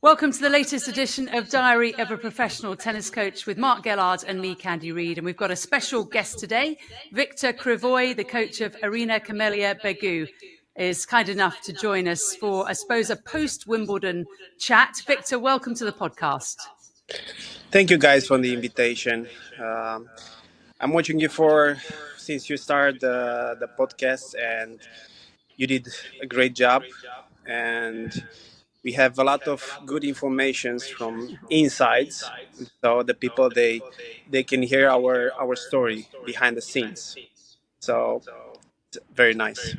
Welcome to the latest edition of Diary of a Professional Tennis Coach with Mark Gellard and me, Candy Reid. And we've got a special guest today. Victor Crivoi, the coach of Irina Camelia Begu, is kind enough to join us for, I suppose, a post-Wimbledon chat. Victor, welcome to the podcast. Thank you guys for the invitation. I'm watching you since you started the podcast, and you did a great job. And we have a lot of good informations from insides, so the people they can hear our story behind the scenes. So very nice.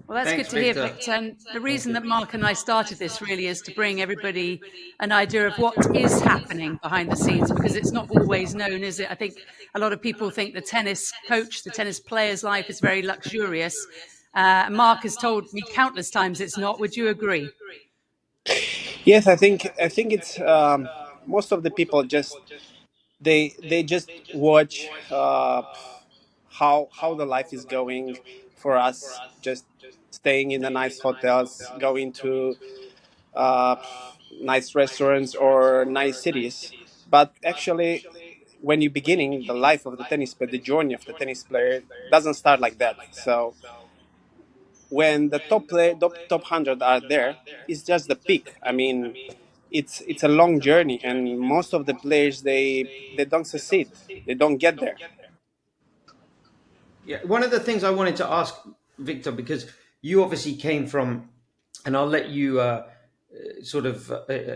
Well, that's Thanks, good to hear, Victor. Victor. And the reason that Mark and I started this really is to bring everybody an idea of what is happening behind the scenes, because it's not always known, is it? I think a lot of people think the tennis coach, the tennis player's life is very luxurious. Mark has told me countless times it's not. Would you agree? Yes, I think it's most of the people just they just watch how the life is going for us, just staying in the nice hotels, going to uh, nice restaurants or nice cities. But actually, when you're beginning the life of the tennis player, the journey of the tennis player doesn't start like that. So when the top 100 are there, it's just the peak. I mean, it's a long journey, and most of the players they don't succeed, they don't get there. Yeah, one of the things I wanted to ask Victor, because you obviously came from, and I'll let you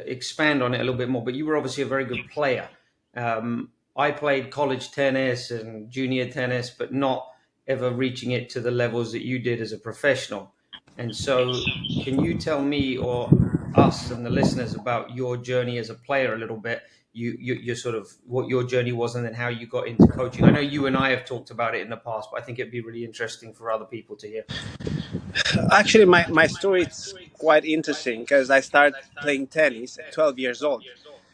expand on it a little bit more, but you were obviously a very good player. I played college tennis and junior tennis, but not ever reaching it to the levels that you did as a professional. And so, can you tell me or us and the listeners about your journey as a player a little bit? You sort of what your journey was, and then how you got into coaching. I know you and I have talked about it in the past, but I think it'd be really interesting for other people to hear. Actually, my story is quite interesting because I started playing tennis at 12 years old.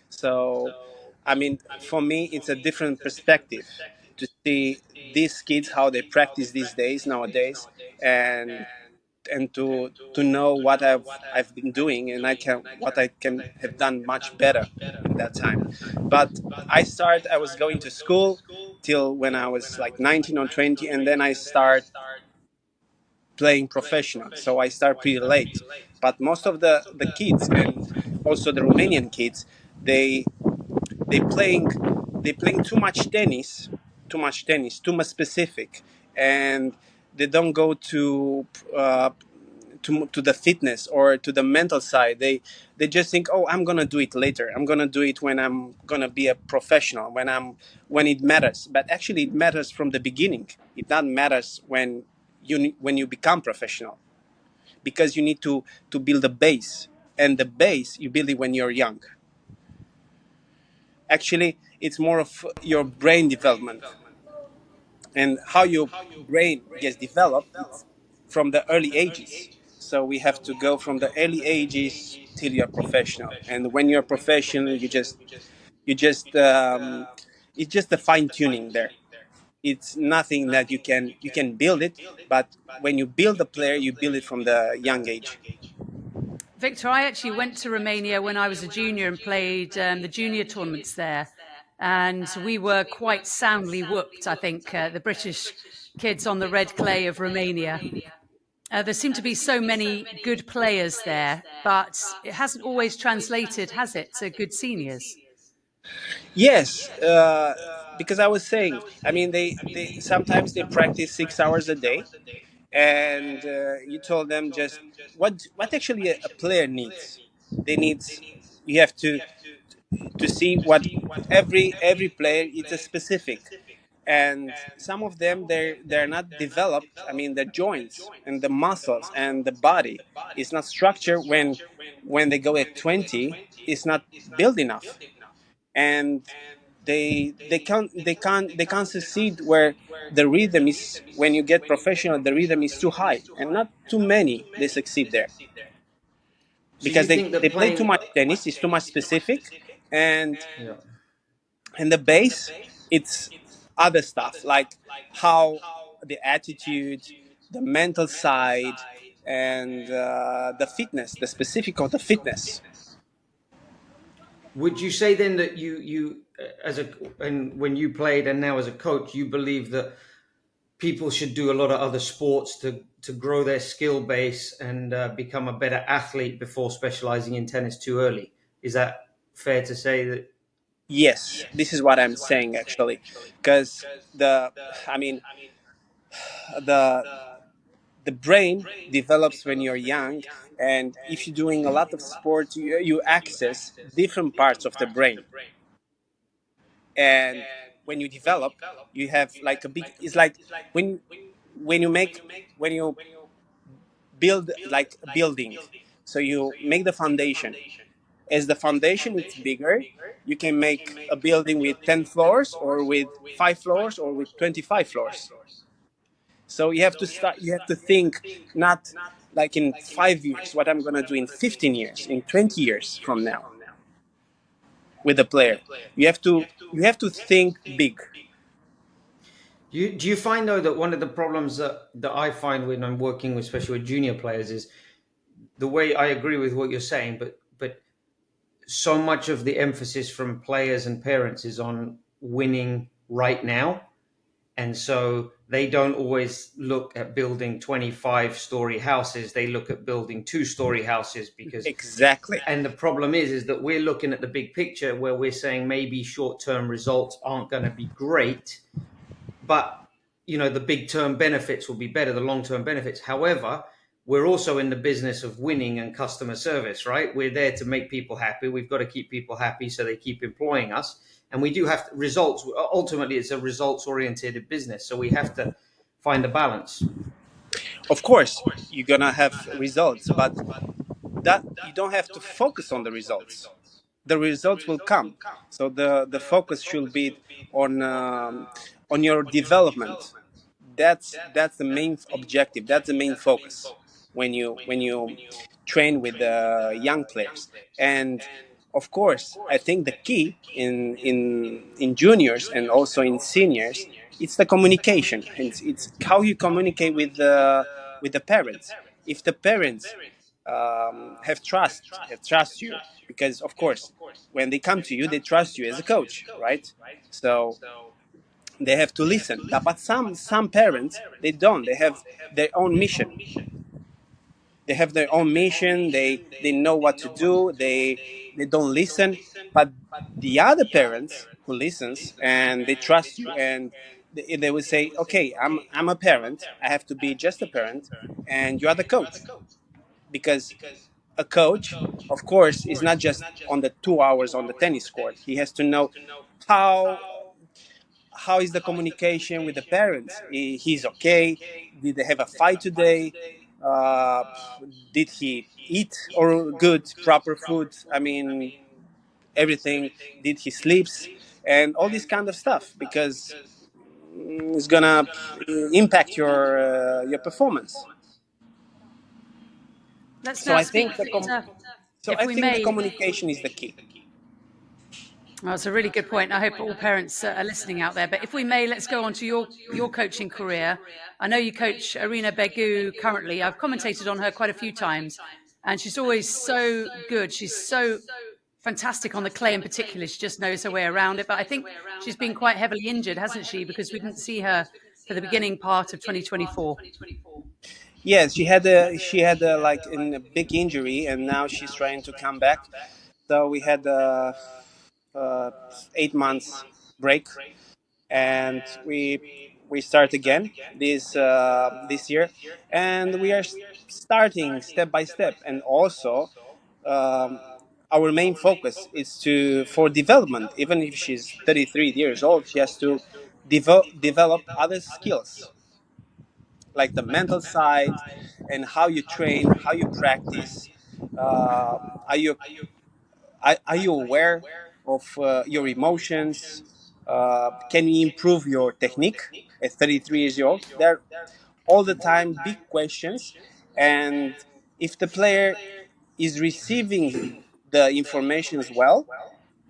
So, I mean, for me, it's a different perspective to see these kids how they practice these days nowadays, and to know what I've been doing, and I can have done much better in that time. But I was going to school till when I was like 19 or 20, and then I start playing professional. So I start pretty late. But most of the kids, and also the Romanian kids, they they playing they playing too much tennis, too much specific, and they don't go uh, to the fitness or to the mental side. They just think, oh, I'm gonna do it later. I'm gonna do it when I'm gonna be a professional, when it matters. But actually, it matters from the beginning. It not matters when you become professional, because you need to build a base, and the base you build it when you're young. Actually, it's more of your brain development, and how your brain gets developed. It's from the early ages. So we have to go from the early ages till you're professional. And when you're professional, you just it's just the fine tuning there. It's nothing that you can build it, but when you build a player, you build it from the young age. Victor, I actually went to Romania when I was a junior and played the junior tournaments there. And we were quite soundly whooped, I think, the British kids on the red clay of Romania. There seem to be so many good players there, but it hasn't always translated, has it, to good seniors? Yes, because I was saying, I mean, they sometimes they practice 6 hours a day, and you told them just what actually a player needs. They needs You have to see what every player is a specific, and some of them they're not developed. I mean, the joints and the muscles and the body is not structured when they go at 20. It's not built enough, and they can't succeed where the rhythm is. When you get professional, the rhythm is too high, and not too many they succeed there, So because you they, think that they play playing, too much tennis. It's too much specific, and yeah. the base, it's other stuff like how the attitude, the mental side, and the fitness, the specific of the fitness. Would you say then that you as a and when you played and now as a coach, you believe that people should do a lot of other sports to grow their skill base and become a better athlete before specializing in tennis too early? Is that fair to say that? Yes, this is what I'm saying actually, because I mean, the the brain develops when you're young, and if you're doing a lot of sport, you access different parts of the brain, and when you develop, you have like a big. It's like when when you make when you build like a building, so you make the foundation. As the foundation it's bigger, you can make a building with 10 floors or with 5 floors or with 25 floors. So you have to think not like in 5 years what I'm going to do in 15 years, in 20 years from now with the player. You have to think big. Do you find though that one of the problems that I find when I'm working with, especially with junior players, is the way I agree with what you're saying, but so much of the emphasis from players and parents is on winning right now. And so they don't always look at building 25-story houses. They look at building 2-story houses because Exactly. and the problem is that we're looking at the big picture where we're saying maybe short-term results aren't going to be great, but the big term benefits will be better, the long-term benefits. However, we're also in the business of winning and customer service, right? We're there to make people happy. We've got to keep people happy so they keep employing us. And we do have results. Ultimately, it's a results-oriented business. So we have to find a balance. Of course, you're going to have results, but that you don't have to focus on the results. The results will come. So the focus should be on your development. That's the main objective. That's the main focus when you train with the young players. And of course, I think the key in juniors and also in seniors, it's the communication. It's how you communicate with the parents. If the parents have trust you, because of course when they come to you they trust you as a coach, right? So they have to listen. But some parents, they don't. They have their own mission. They have their own mission. They know what to do. They don't listen. But the other parents who listens and they trust you, and they will say, okay, I'm a parent, I have to be just a parent, and you are the coach. Because a coach, of course, is not just on the 2 hours on the tennis court. He has to know how how is the communication with the parents. He's okay. Did they have a fight today? Uh, did he eat or good proper food? I mean, everything. Did he sleeps and all this kind of stuff, because it's gonna impact your performance. Let's So now I speak, think Victor, so. if I we think the may. communication is the key. That's a really good point. I hope all parents are listening out there. But if we may, let's go on to your coaching career. I know you coach Irina Begu currently. I've commentated on her quite a few times, and she's always so good. She's so fantastic on the clay in particular. She just knows her way around it. But I think she's been quite heavily injured, hasn't she? Because we didn't see her for the beginning part of 2024. Yes, she had a, like a big injury, and now she's trying to come back. So we had uh, 8 months break, and we start again this year, and we are starting step by step. And also, um, our main focus is to for development. Even if she's 33 years old, she has to develop other skills like the mental side and how you train, how you practice. Are are you aware of your emotions? Can you improve your technique at 33 years old? They're all the time big questions, and if the player is receiving the information as well,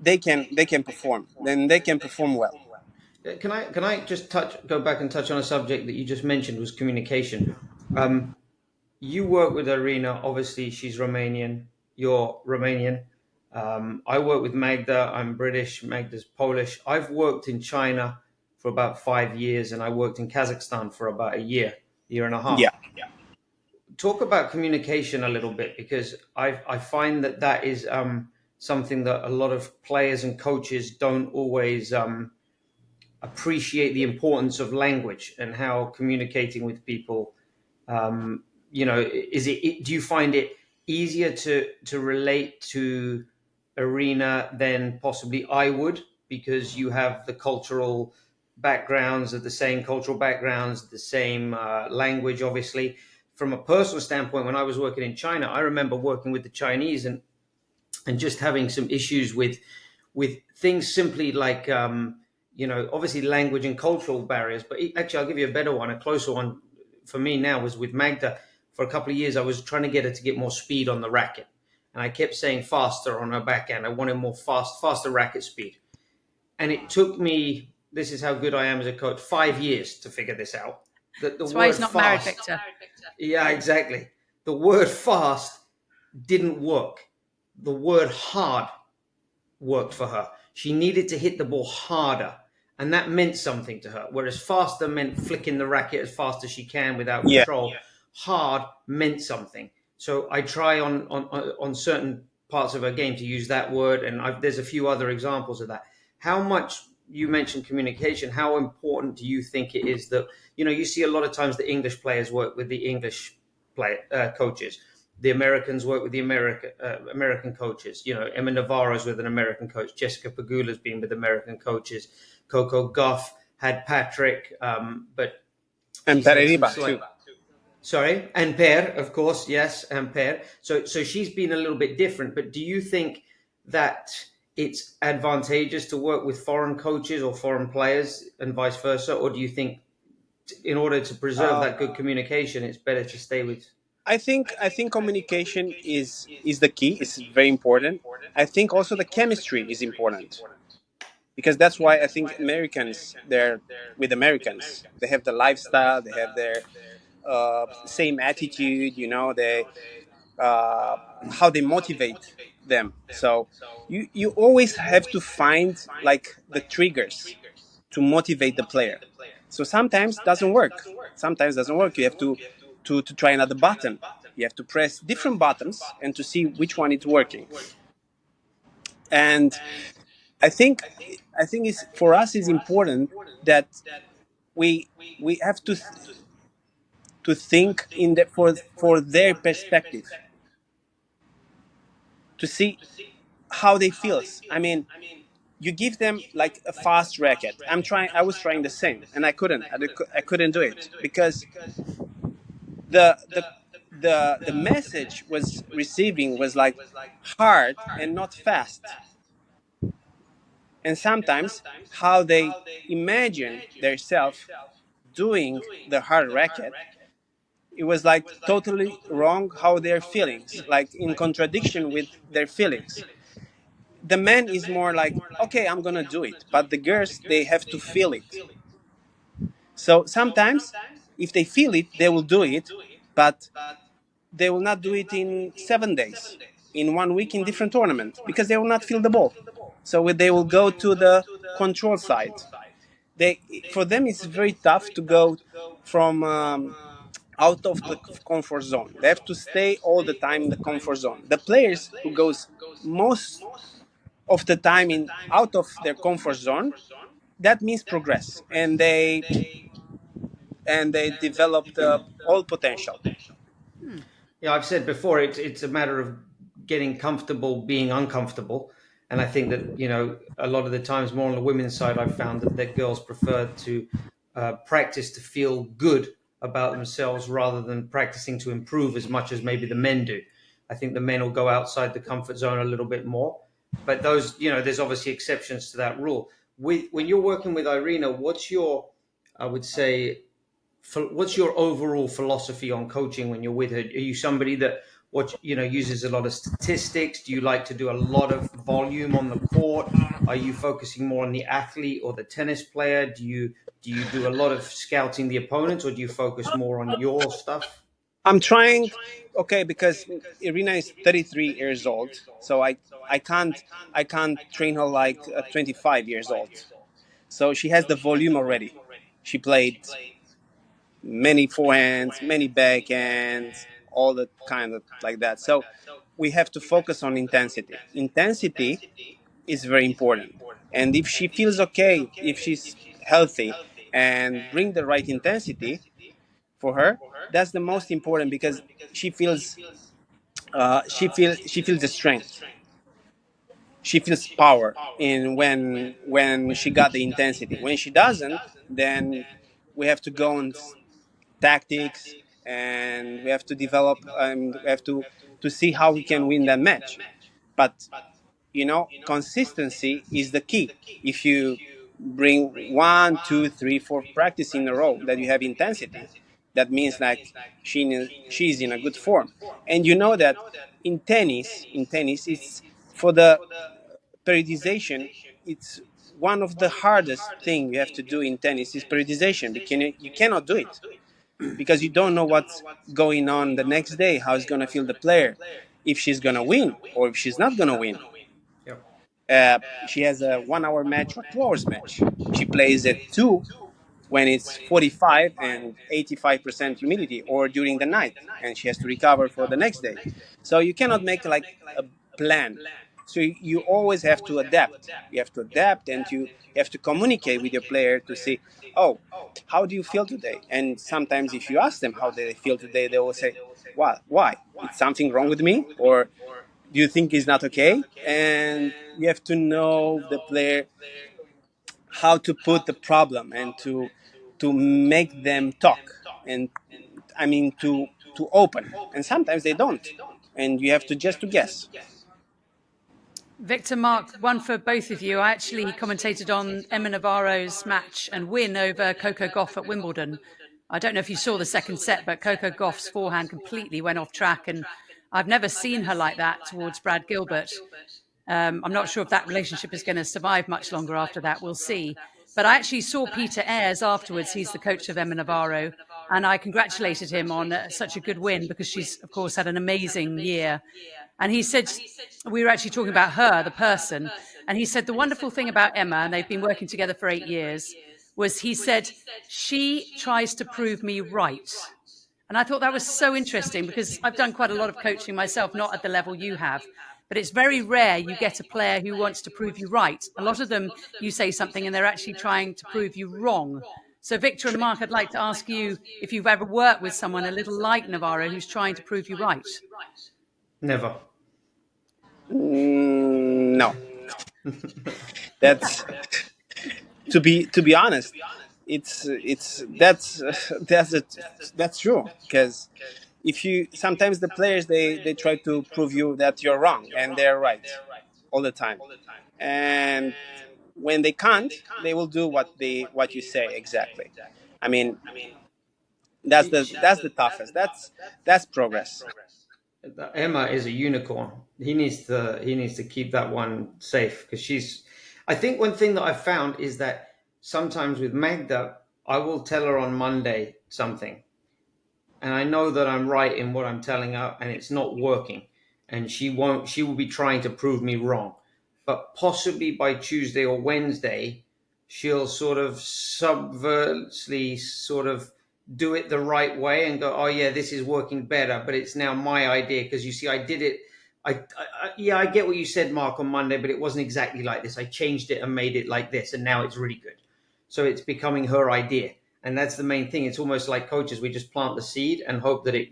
they can perform. Then they can perform well. Can I just go back and touch on a subject that you just mentioned was communication. You work with Irina. Obviously, she's Romanian. You're Romanian. I work with Magda. I'm British. Magda's Polish. I've worked in China for about 5 years, and I worked in Kazakhstan for about a year and a half. Yeah. Talk about communication a little bit, because I find that is something that a lot of players and coaches don't always appreciate, the importance of language and how communicating with people. Do you find it easier to relate to Irina than possibly I would, because you have the cultural backgrounds, of the same cultural backgrounds, the same language, obviously. From a personal standpoint, when I was working in China, I remember working with the Chinese and just having some issues with things simply like obviously language and cultural barriers. But actually, I'll give you a better one, a closer one for me now was with Magda. For a couple of years, I was trying to get her to get more speed on the racket, and I kept saying faster on her backhand. I wanted more faster racket speed, and it took me, this is how good I am as a coach, 5 years to figure this out. That's why he's not married, Victor. Yeah, exactly. The word fast didn't work. The word hard worked for her. She needed to hit the ball harder, and that meant something to her. Whereas faster meant flicking the racket as fast as she can without control. Yeah. Hard meant something. So I try on certain parts of her game to use that word, and there's a few other examples of that. How much, you mentioned communication, how important do you think it is that, you see a lot of times the English players work with the English coaches. The Americans work with the American coaches. Emma Navarro's with an American coach. Jessica Pegula's been with American coaches. Coco Gauff had Patrick, and Pereira too. Sorry, and Per, of course, yes, and Per. So she's been a little bit different. But do you think that it's advantageous to work with foreign coaches or foreign players and vice versa? Or do you think in order to preserve that good communication, it's better to stay with... I think communication is the key. It's very important. I think also the chemistry is important, because that's why I think Americans, they're with Americans. They have the lifestyle. They have their same attitude. They how they motivate them. So you always have to find like the triggers to motivate the player. So sometimes doesn't work. You have to try another button. You have to press different buttons and to see which one is working. And I think it's, for us, is important that we have to think in for their perspective, to see how they feel. I mean, you give them like a fast racket. I was trying the same, and I couldn't do it, because the message was receiving was like hard and not fast. And sometimes how they imagine themselves doing the hard racket, it was like totally wrong how their feelings, like in contradiction with their feelings. The man is more like, okay, I'm gonna do it, but the girls, they have to feel it. So sometimes if they feel it, they will do it, but they will not do it in 7 days, in 1 week, in different tournament, because they will not feel the ball. So they will go to the control side. For them, it's very tough to go from out of the comfort zone. They have to stay all the time in the comfort zone. The players who goes most of the time out of their comfort zone, that means progress, and they develop the all potential. Yeah, I've said before, it's a matter of getting comfortable being uncomfortable. And I think that, a lot of the times, more on the women's side, I've found that girls prefer to practice to feel good about themselves rather than practicing to improve as much as maybe the men do. I think the men will go outside the comfort zone a little bit more. But those, there's obviously exceptions to that rule. When you're working with Irina, what's your overall philosophy on coaching when you're with her? Are you somebody that uses a lot of statistics? Do you like to do a lot of volume on the court? Are you focusing more on the athlete or the tennis player? Do you do a lot of scouting the opponents, or do you focus more on your stuff? I'm trying, okay, because Irina is 33 years old, so I can't I can't train her like 25 years old. So she has the volume already. She played many forehands, many backhands, all the kind of like that. So we have to focus on intensity. Intensity is very important. And if she feels okay, if she's healthy and bring the right intensity for her, that's the most important because she feels she feels the strength. She feels power in when she got the intensity. When she doesn't, then we have to go on tactics and we have to develop and we have to see how we can win that match. But consistency is the key. If you bring 1 2 3 4 practice in a row that you have intensity, that means like she's in a good form. And you know that in tennis it's for the periodization. It's one of the hardest thing you have to do in tennis is periodization because you cannot do it because you don't know what's going on the next day, how it's going to feel the player, if she's going to win or if she's not going to win. Yep. She has a 1 hour match or 2 hours match. She plays at 2 when it's 45 and 85% humidity or during the night and she has to recover for the next day. So you cannot make like a plan. So you always have to adapt. You have to adapt and you have to communicate with your player to see, oh, how do you feel today? And sometimes if you ask them how they feel today, they will say, well, why? It's something wrong with me? Or do you think it's not okay? And you have to know the player how to put the problem and to make them talk and I mean to open. And sometimes they don't, and you have to just to guess. Victor, Mark, one for both of you. I actually commentated on Emma Navarro's match and win over Coco Gauff at Wimbledon. I don't know if you saw the second set, but Coco Gauff's forehand completely went off track, and I've never seen her like that towards Brad Gilbert. I'm not sure if that relationship is going to survive much longer after that. We'll see. But I actually saw Peter Ayres afterwards. He's the coach of Emma Navarro. And I congratulated him on such a good win because she's, of course, had an amazing year. And he said, we were actually talking about her, the person. And he said, the wonderful thing about Emma, and they've been working together for 8 years, was he said, she tries to prove me right. And I thought that was so interesting because I've done quite a lot of coaching myself, not at the level you have. But it's very rare you get a player who wants to prove you right. A lot of them, you say something and they're actually trying to prove you wrong. So, Victor and Mark, I'd like to ask you if you've ever worked with someone a little like Navarro who's trying to prove you right. Never. No, that's to be honest. It's that's true because if you sometimes the players they try to prove you that you're wrong and they're right all the time, and when they can't, they will do what you say exactly. I mean, that's the toughest. That's progress. Emma is a unicorn. He needs to keep that one safe because she's. I think one thing that I've found is that sometimes with Magda, I will tell her on Monday something, and I know that I'm right in what I'm telling her, and it's not working, and she won't. She will be trying to prove me wrong, but possibly by Tuesday or Wednesday, she'll sort of subversively sort of do it the right way and go, oh yeah, this is working better, but it's now my idea because you see, I did it. Yeah, I get what you said, Mark, on Monday, but it wasn't exactly like this. I changed it and made it like this, and now it's really good. So it's becoming her idea, and that's the main thing. It's almost like coaches; we just plant the seed and hope that it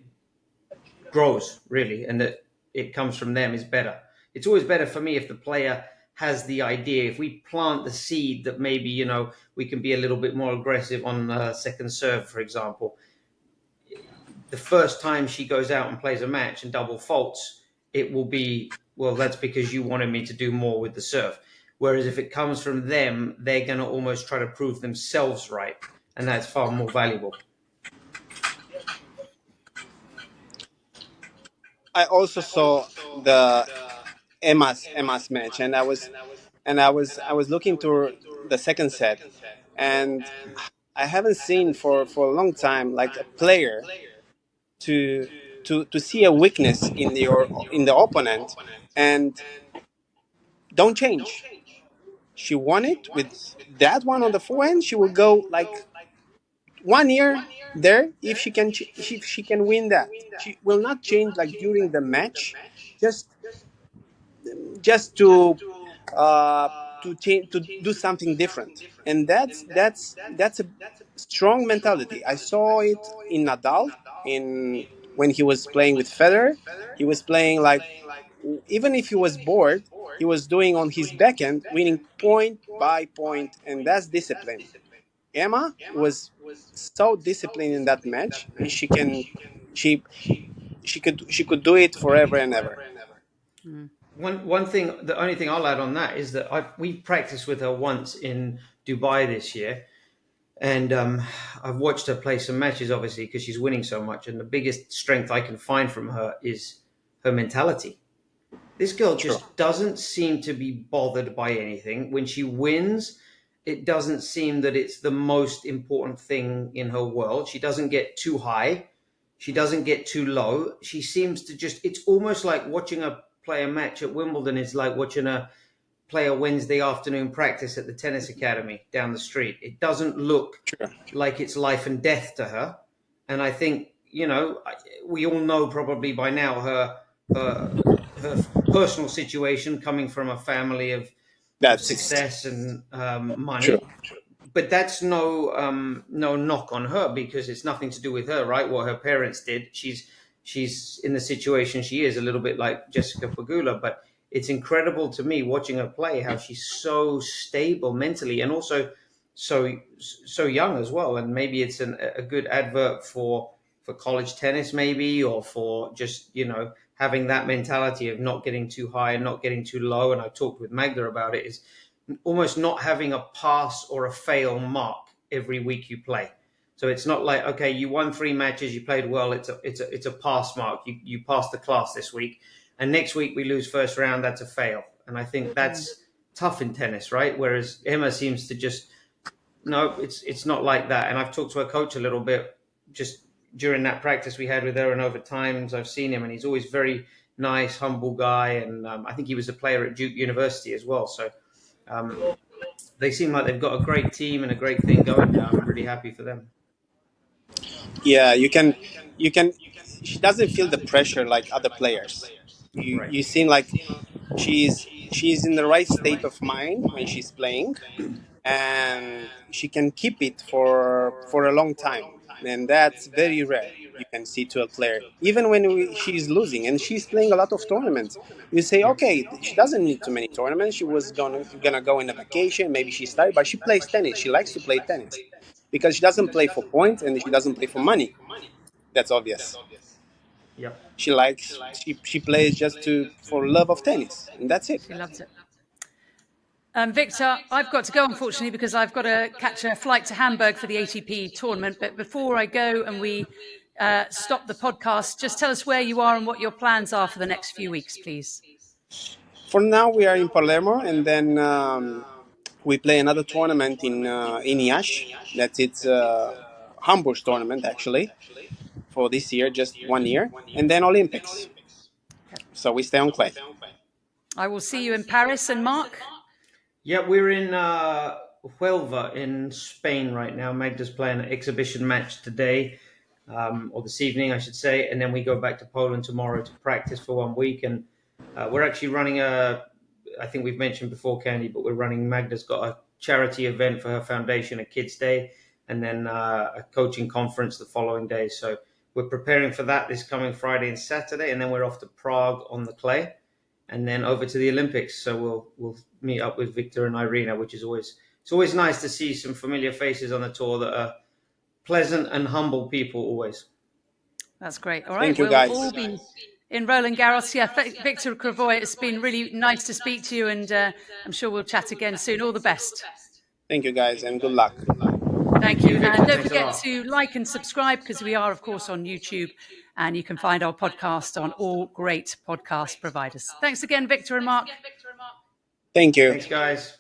grows really, and that it comes from them is better. It's always better for me if the player has the idea. If we plant the seed that maybe we can be a little bit more aggressive on second serve, for example. The first time she goes out and plays a match and double faults, it will be, well, that's because you wanted me to do more with the serve. Whereas if it comes from them, they're going to almost try to prove themselves right, and that's far more valuable. I also saw the Emma's match, and I was looking to the second set, and I haven't seen for a long time like a player to see a weakness in the opponent and don't change. She won it with that one on the forehand. She will go like 1 year there if she can if she can win that. She will not change like during the match, just just uh, to change to do something different, and that's a strong mentality. I saw it in Nadal in when he was playing with Federer. He was playing like even if he was bored, he was doing on his backhand, winning point by point, and that's discipline. Emma was so disciplined in that match, and she she could do it forever and ever. One thing, the only thing I'll add on that is that we practiced with her once in Dubai this year, and I've watched her play some matches, obviously, because she's winning so much. And the biggest strength I can find from her is her mentality. This girl just doesn't seem to be bothered by anything. When she wins, it doesn't seem that it's the most important thing in her world. She doesn't get too high. She doesn't get too low. She seems to just, it's almost like watching her play a match at Wimbledon is like watching her play a Wednesday afternoon practice at the tennis academy down the street. It doesn't look like it's life and death to her. And I think, you know, we all know probably by now her personal situation, coming from a family of success and money. But that's no knock on her, because it's nothing to do with her, right? What her parents did. She's in the situation she is, a little bit like Jessica Pegula, but it's incredible to me watching her play how she's so stable mentally, and also so young as well. And maybe it's a good advert for college tennis, maybe, or for just, you know, having that mentality of not getting too high and not getting too low. And I talked with Magda about it, is almost not having a pass or a fail mark every week you play. So it's not like, okay, you won 3 matches, you played well, it's a pass mark. You passed the class this week, and next week we lose first round, that's a fail. And I think that's tough in tennis, right? Whereas Emma seems to just, no, it's not like that. And I've talked to her coach a little bit just during that practice we had with her, and over times I've seen him, and he's always very nice, humble guy. And I think he was a player at Duke University as well. So they seem like they've got a great team and a great thing going now. I'm really happy for them. Yeah, you can. She doesn't feel the pressure like other players. You seem like she's in the right state of mind when she's playing, and she can keep it for a long time, and that's very rare. You can see to a player, even when she's losing and she's playing a lot of tournaments. You say, okay, she doesn't need too many tournaments. She was gonna go in a vacation. Maybe she started, but she plays tennis. She likes to play tennis because she doesn't play for points and she doesn't play for money. That's obvious. Yep. She plays just for love of tennis, and that's it. She loves it. Victor, I've got to go, unfortunately, because I've got to catch a flight to Hamburg for the ATP tournament. But before I go and we stop the podcast, just tell us where you are and what your plans are for the next few weeks, please. For now, we are in Palermo, and then we play another tournament in Iași. It's Hamburg tournament, actually, for this year, just 1 year, and then Olympics. So we stay on clay. I will see you in Paris. And Mark? Yeah, we're in Huelva in Spain right now. Magda's playing an exhibition match today, or this evening, I should say, and then we go back to Poland tomorrow to practice for 1 week. And we're actually running I think we've mentioned before, Candy, but Magda's got a charity event for her foundation, a Kids Day, and then a coaching conference the following day. So we're preparing for that this coming Friday and Saturday, and then we're off to Prague on the clay, and then over to the Olympics. So we'll meet up with Victor and Irina, which is always nice to see some familiar faces on the tour that are pleasant and humble people always. That's great. All right, Thank you, guys. We'll all be in Roland Garros. Yeah, Victor Crivoi, it's been really nice to speak to you, and I'm sure we'll chat again soon. All the best. Thank you, guys, and good luck. Thank you. And don't forget to like and subscribe, because we are, of course, on YouTube, and you can find our podcast on all great podcast providers. Thanks again, Victor and Mark. Thank you. Thanks, guys.